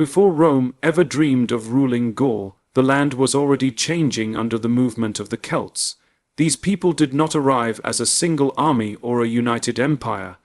Before Rome ever dreamed of ruling Gaul, the land was already changing under the movement of the Celts. These people did not arrive as a single army or a united empire.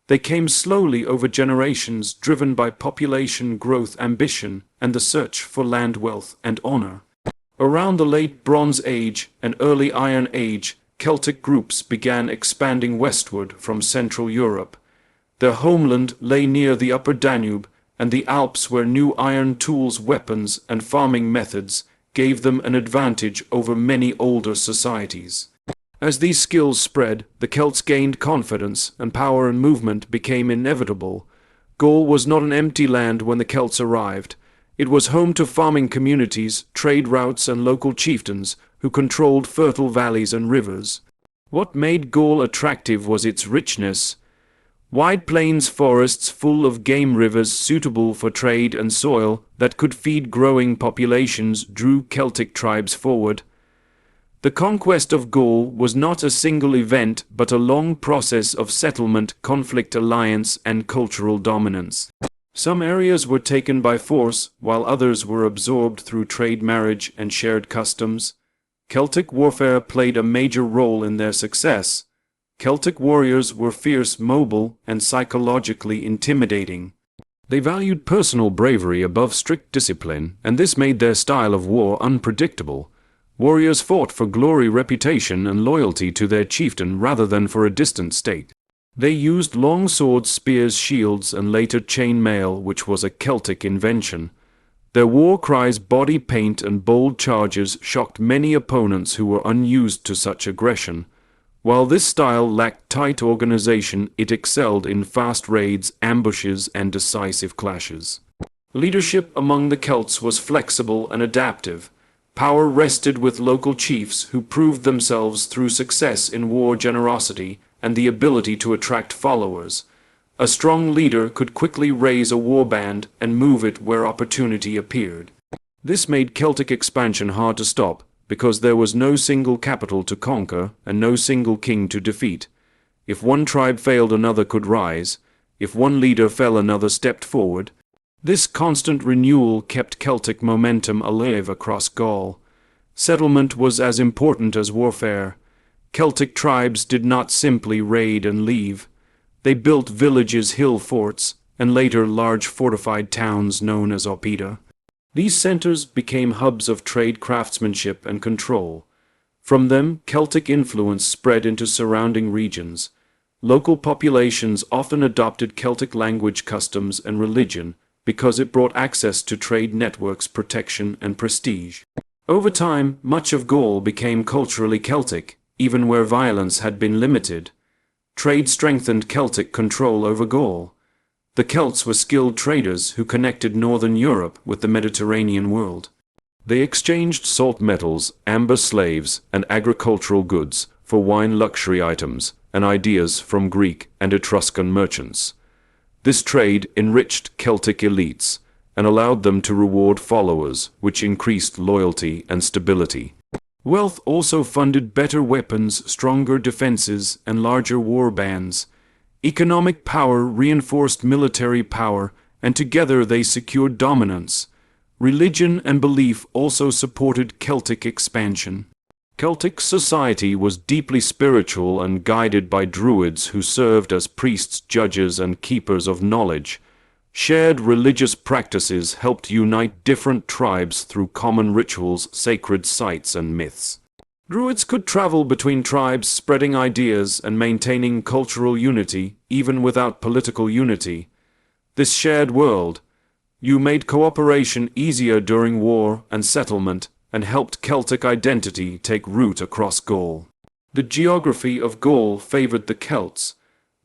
They came slowly over generations, driven by population growth, ambition, and the search for land wealth and honor. Around the late Bronze Age and early Iron Age, Celtic groups began expanding westward from Central Europe. Their homeland lay near the upper Danube and the Alps, where new iron tools, weapons, and farming methods gave them an advantage over many older societies. As these skills spread, the Celts gained confidence, and power and movement became inevitable. Gaul was not an empty land when the Celts arrived. It was home to farming communities, trade routes, and local chieftains who controlled fertile valleys and rivers. What made Gaul attractive was its richness. Wide plains, forests full of game, rivers suitable for trade, and soil that could feed growing populations drew Celtic tribes forward. The conquest of Gaul was not a single event, but a long process of settlement, conflict, alliance, and cultural dominance. Some areas were taken by force, while others were absorbed through trade, marriage, and shared customs. Celtic warfare played a major role in their success. Celtic warriors were fierce, mobile, and psychologically intimidating. They valued personal bravery above strict discipline, and this made their style of war unpredictable. Warriors fought for glory, reputation, and loyalty to their chieftain rather than for a distant state. They used long swords, spears, shields, and later chain mail, which was a Celtic invention. Their war cries, body paint, and bold charges shocked many opponents who were unused to such aggression. While this style lacked tight organization, it excelled in fast raids, ambushes, and decisive clashes. Leadership among the Celts was flexible and adaptive. Power rested with local chiefs who proved themselves through success in war, generosity, and the ability to attract followers. A strong leader could quickly raise a war band and move it where opportunity appeared. This made Celtic expansion hard to stop, because there was no single capital to conquer and no single king to defeat. If one tribe failed, another could rise. If one leader fell, another stepped forward. This constant renewal kept Celtic momentum alive across Gaul. Settlement was as important as warfare. Celtic tribes did not simply raid and leave. They built villages, hill forts, and later large fortified towns known as oppida. These centers became hubs of trade, craftsmanship, and control. From them, Celtic influence spread into surrounding regions. Local populations often adopted Celtic language, customs, and religion because it brought access to trade networks, protection, and prestige. Over time, much of Gaul became culturally Celtic, even where violence had been limited. Trade strengthened Celtic control over Gaul. The Celts were skilled traders who connected northern Europe with the Mediterranean world. They exchanged salt metals, amber slaves, and agricultural goods for wine, luxury items, and ideas from Greek and Etruscan merchants. This trade enriched Celtic elites and allowed them to reward followers, which increased loyalty and stability. Wealth also funded better weapons, stronger defenses, and larger war bands. Economic power reinforced military power, and together they secured dominance. Religion and belief also supported Celtic expansion. Celtic society was deeply spiritual and guided by Druids who served as priests, judges, and keepers of knowledge. Shared religious practices helped unite different tribes through common rituals, sacred sites, and myths. Druids could travel between tribes, spreading ideas and maintaining cultural unity, even without political unity. This shared world made cooperation easier during war and settlement, and helped Celtic identity take root across Gaul. The geography of Gaul favored the Celts.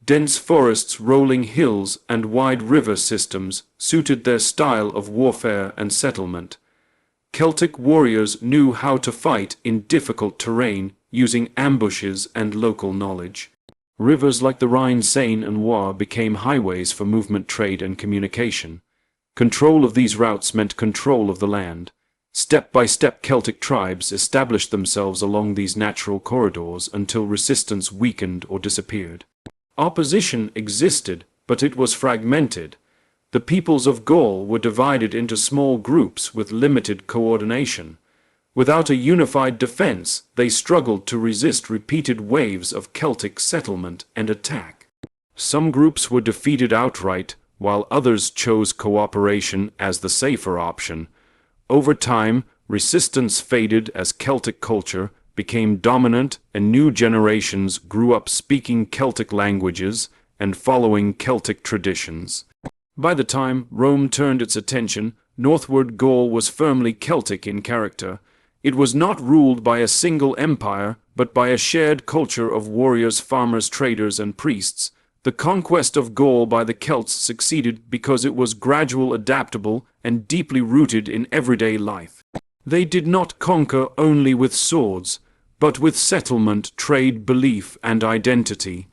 Dense forests, rolling hills, and wide river systems suited their style of warfare and settlement. Celtic warriors knew how to fight in difficult terrain, using ambushes and local knowledge. Rivers like the Rhine, Seine, and Loire became highways for movement, trade, and communication. Control of these routes meant control of the land. Step by step, Celtic tribes established themselves along these natural corridors until resistance weakened or disappeared. Opposition existed, but it was fragmented. The peoples of Gaul were divided into small groups with limited coordination. Without a unified defense, they struggled to resist repeated waves of Celtic settlement and attack. Some groups were defeated outright, while others chose cooperation as the safer option. Over time, resistance faded as Celtic culture became dominant and new generations grew up speaking Celtic languages and following Celtic traditions. By the time Rome turned its attention, northward Gaul was firmly Celtic in character. It was not ruled by a single empire, but by a shared culture of warriors, farmers, traders, and priests. The conquest of Gaul by the Celts succeeded because it was gradual, adaptable, and deeply rooted in everyday life. They did not conquer only with swords, but with settlement, trade, belief, and identity.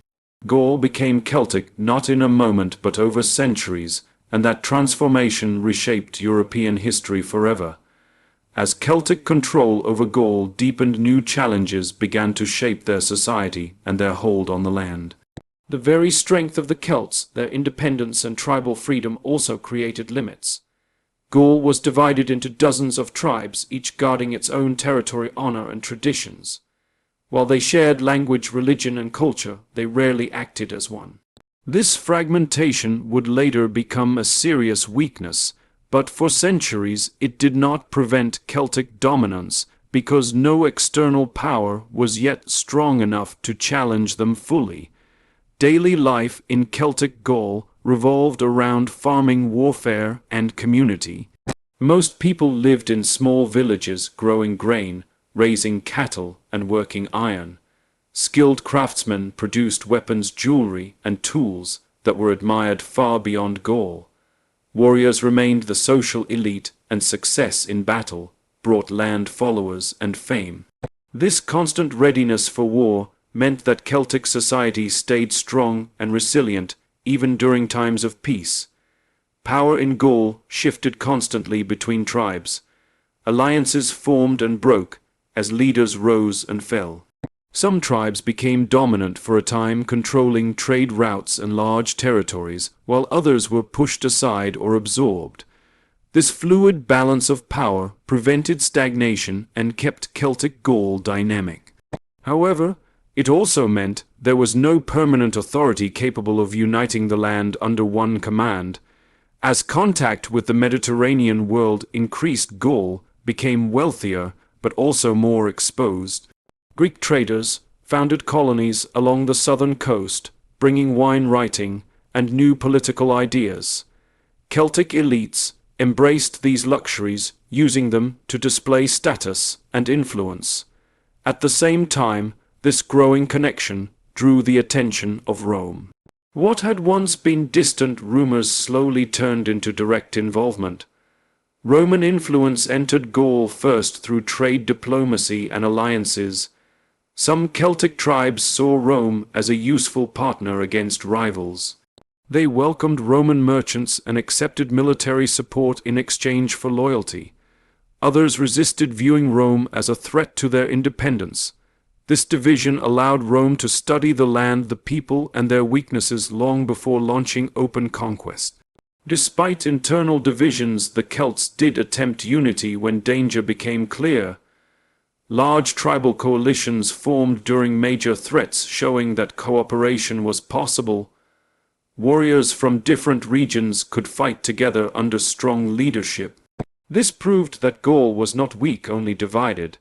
Gaul became Celtic not in a moment but over centuries, and that transformation reshaped European history forever. As Celtic control over Gaul deepened, new challenges began to shape their society and their hold on the land. The very strength of the Celts, their independence and tribal freedom, also created limits. Gaul was divided into dozens of tribes, each guarding its own territory, honor, and traditions. While they shared language, religion, and culture, they rarely acted as one. This fragmentation would later become a serious weakness, but for centuries it did not prevent Celtic dominance, because no external power was yet strong enough to challenge them fully. Daily life in Celtic Gaul revolved around farming, warfare, and community. Most people lived in small villages, growing grain, raising cattle, and working iron. Skilled craftsmen produced weapons, jewelry, and tools that were admired far beyond Gaul. Warriors remained the social elite, and success in battle brought land, followers, and fame. This constant readiness for war meant that Celtic society stayed strong and resilient even during times of peace. Power in Gaul shifted constantly between tribes. Alliances formed and broke as leaders rose and fell. Some tribes became dominant for a time, controlling trade routes and large territories, while others were pushed aside or absorbed. This fluid balance of power prevented stagnation and kept Celtic Gaul dynamic. However, it also meant there was no permanent authority capable of uniting the land under one command. As contact with the Mediterranean world increased, Gaul became wealthier but also more exposed. Greek traders founded colonies along the southern coast, bringing wine writing and new political ideas. Celtic elites embraced these luxuries, using them to display status and influence. At the same time, this growing connection drew the attention of Rome. What had once been distant rumors slowly turned into direct involvement. Roman influence entered Gaul first through trade, diplomacy, and alliances. Some Celtic tribes saw Rome as a useful partner against rivals. They welcomed Roman merchants and accepted military support in exchange for loyalty. Others resisted, viewing Rome as a threat to their independence. This division allowed Rome to study the land, the people, and their weaknesses long before launching open conquest. Despite internal divisions, the Celts did attempt unity when danger became clear. Large tribal coalitions formed during major threats, showing that cooperation was possible. Warriors from different regions could fight together under strong leadership. This proved that Gaul was not weak, only divided.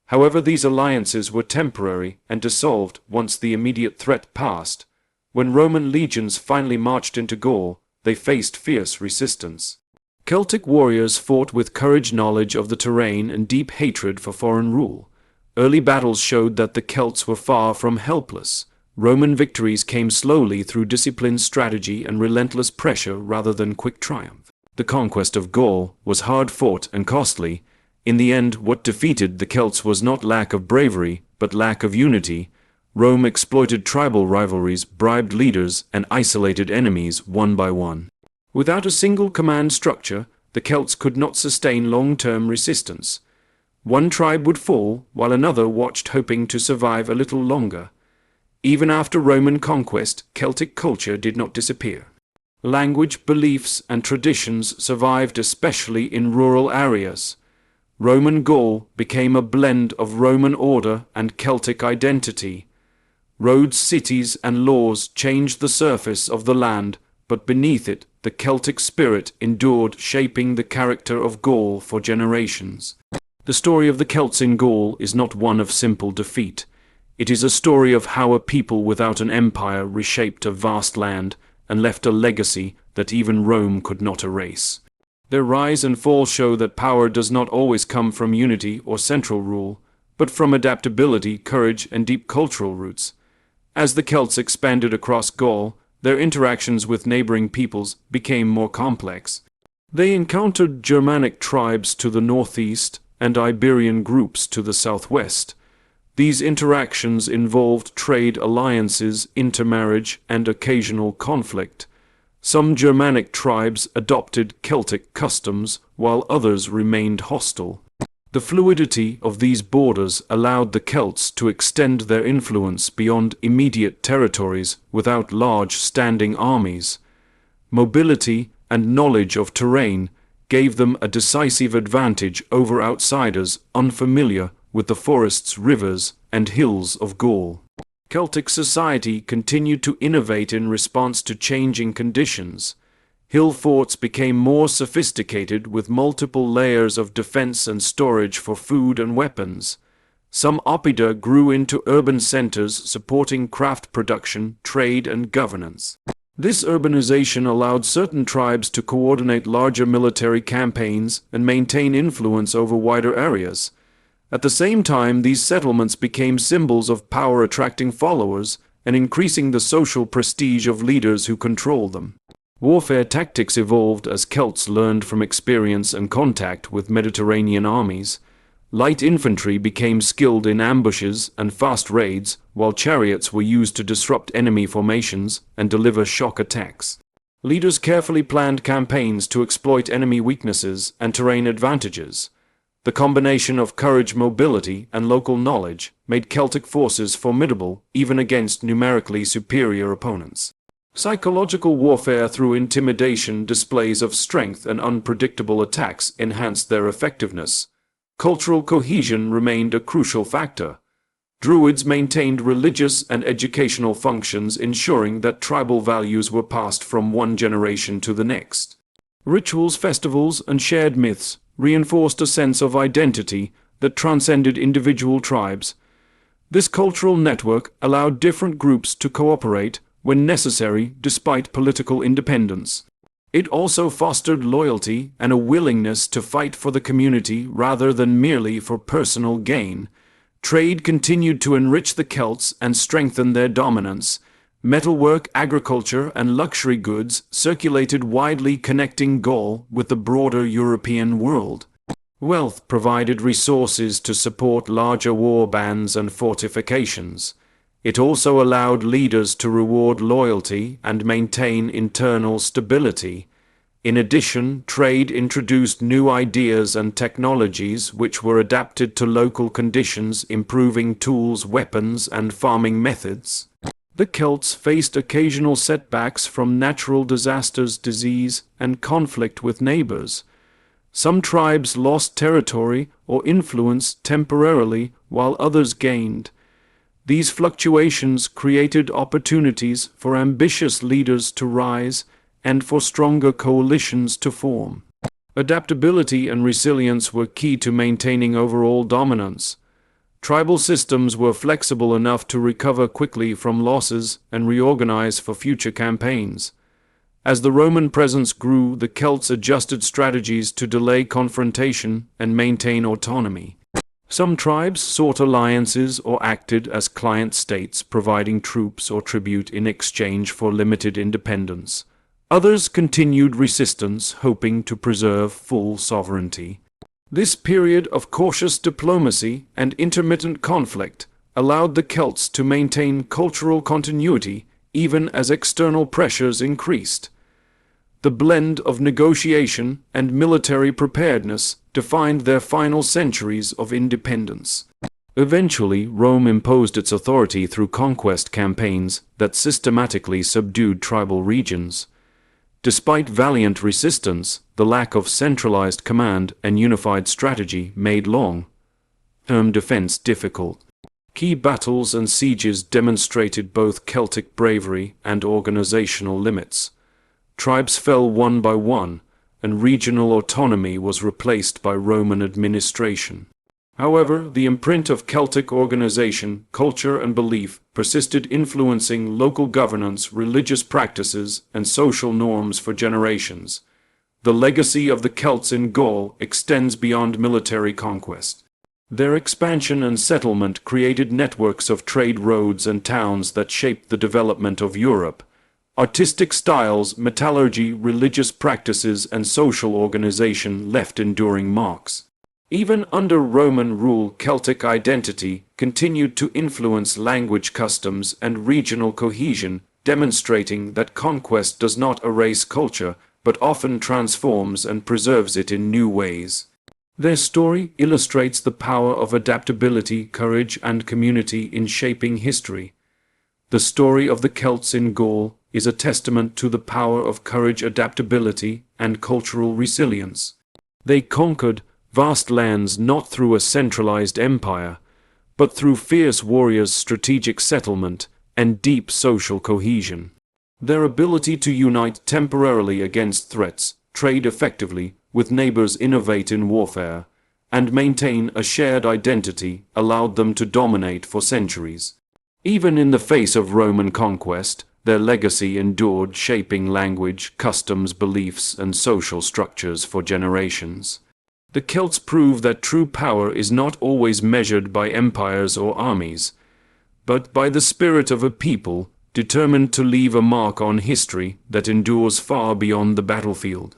However, these alliances were temporary and dissolved once the immediate threat passed. When Roman legions finally marched into Gaul, they faced fierce resistance. Celtic warriors fought with courage, knowledge of the terrain, and deep hatred for foreign rule. Early battles showed that the Celts were far from helpless. Roman victories came slowly through disciplined strategy and relentless pressure rather than quick triumph. The conquest of Gaul was hard-fought and costly. In the end, what defeated the Celts was not lack of bravery, but lack of unity. Rome exploited tribal rivalries, bribed leaders, and isolated enemies one by one. Without a single command structure, the Celts could not sustain long-term resistance. One tribe would fall, while another watched, hoping to survive a little longer. Even after Roman conquest, Celtic culture did not disappear. Language, beliefs, and traditions survived especially in rural areas. Roman Gaul became a blend of Roman order and Celtic identity. Roads, cities, and laws changed the surface of the land, but beneath it, the Celtic spirit endured, shaping the character of Gaul for generations. The story of the Celts in Gaul is not one of simple defeat. It is a story of how a people without an empire reshaped a vast land and left a legacy that even Rome could not erase. Their rise and fall show that power does not always come from unity or central rule, but from adaptability, courage, and deep cultural roots. As the Celts expanded across Gaul, their interactions with neighboring peoples became more complex. They encountered Germanic tribes to the northeast and Iberian groups to the southwest. These interactions involved trade alliances, intermarriage, and occasional conflict. Some Germanic tribes adopted Celtic customs, while others remained hostile. The fluidity of these borders allowed the Celts to extend their influence beyond immediate territories without large standing armies. Mobility and knowledge of terrain gave them a decisive advantage over outsiders unfamiliar with the forests, rivers, and hills of Gaul. Celtic society continued to innovate in response to changing conditions. Hill forts became more sophisticated with multiple layers of defense and storage for food and weapons. Some oppida grew into urban centers supporting craft production, trade, and governance. This urbanization allowed certain tribes to coordinate larger military campaigns and maintain influence over wider areas. At the same time, these settlements became symbols of power, attracting followers and increasing the social prestige of leaders who controlled them. Warfare tactics evolved as Celts learned from experience and contact with Mediterranean armies. Light infantry became skilled in ambushes and fast raids, while chariots were used to disrupt enemy formations and deliver shock attacks. Leaders carefully planned campaigns to exploit enemy weaknesses and terrain advantages. The combination of courage, mobility, and local knowledge made Celtic forces formidable even against numerically superior opponents. Psychological warfare through intimidation, displays of strength, and unpredictable attacks enhanced their effectiveness. Cultural cohesion remained a crucial factor. Druids maintained religious and educational functions, ensuring that tribal values were passed from one generation to the next. Rituals, festivals, and shared myths reinforced a sense of identity that transcended individual tribes. This cultural network allowed different groups to cooperate when necessary, despite political independence. It also fostered loyalty and a willingness to fight for the community rather than merely for personal gain. Trade continued to enrich the Celts and strengthen their dominance. Metalwork, agriculture, and luxury goods circulated widely, connecting Gaul with the broader European world. Wealth provided resources to support larger war bands and fortifications. It also allowed leaders to reward loyalty and maintain internal stability. In addition, trade introduced new ideas and technologies which were adapted to local conditions, improving tools, weapons, and farming methods. The Celts faced occasional setbacks from natural disasters, disease, and conflict with neighbors. Some tribes lost territory or influence temporarily, while others gained. These fluctuations created opportunities for ambitious leaders to rise and for stronger coalitions to form. Adaptability and resilience were key to maintaining overall dominance. Tribal systems were flexible enough to recover quickly from losses and reorganize for future campaigns. As the Roman presence grew, the Celts adjusted strategies to delay confrontation and maintain autonomy. Some tribes sought alliances or acted as client states, providing troops or tribute in exchange for limited independence. Others continued resistance, hoping to preserve full sovereignty. This period of cautious diplomacy and intermittent conflict allowed the Celts to maintain cultural continuity even as external pressures increased. The blend of negotiation and military preparedness defined their final centuries of independence. Eventually, Rome imposed its authority through conquest campaigns that systematically subdued tribal regions. Despite valiant resistance, the lack of centralized command and unified strategy made long-term defense difficult. Key battles and sieges demonstrated both Celtic bravery and organizational limits. Tribes fell one by one, and regional autonomy was replaced by Roman administration. However, the imprint of Celtic organization, culture and belief persisted, influencing local governance, religious practices, and social norms for generations. The legacy of the Celts in Gaul extends beyond military conquest. Their expansion and settlement created networks of trade roads and towns that shaped the development of Europe. Artistic styles, metallurgy, religious practices, and social organization left enduring marks. Even under Roman rule, Celtic identity continued to influence language, customs, and regional cohesion, demonstrating that conquest does not erase culture, but often transforms and preserves it in new ways. Their story illustrates the power of adaptability, courage, and community in shaping history. The story of the Celts in Gaul is a testament to the power of courage, adaptability, and cultural resilience. They conquered vast lands not through a centralized empire, but through fierce warriors, strategic settlement, and deep social cohesion. Their ability to unite temporarily against threats, trade effectively with neighbors, innovate in warfare, and maintain a shared identity allowed them to dominate for centuries. Even in the face of Roman conquest, their legacy endured, shaping language, customs, beliefs, and social structures for generations. The Celts prove that true power is not always measured by empires or armies, but by the spirit of a people determined to leave a mark on history that endures far beyond the battlefield.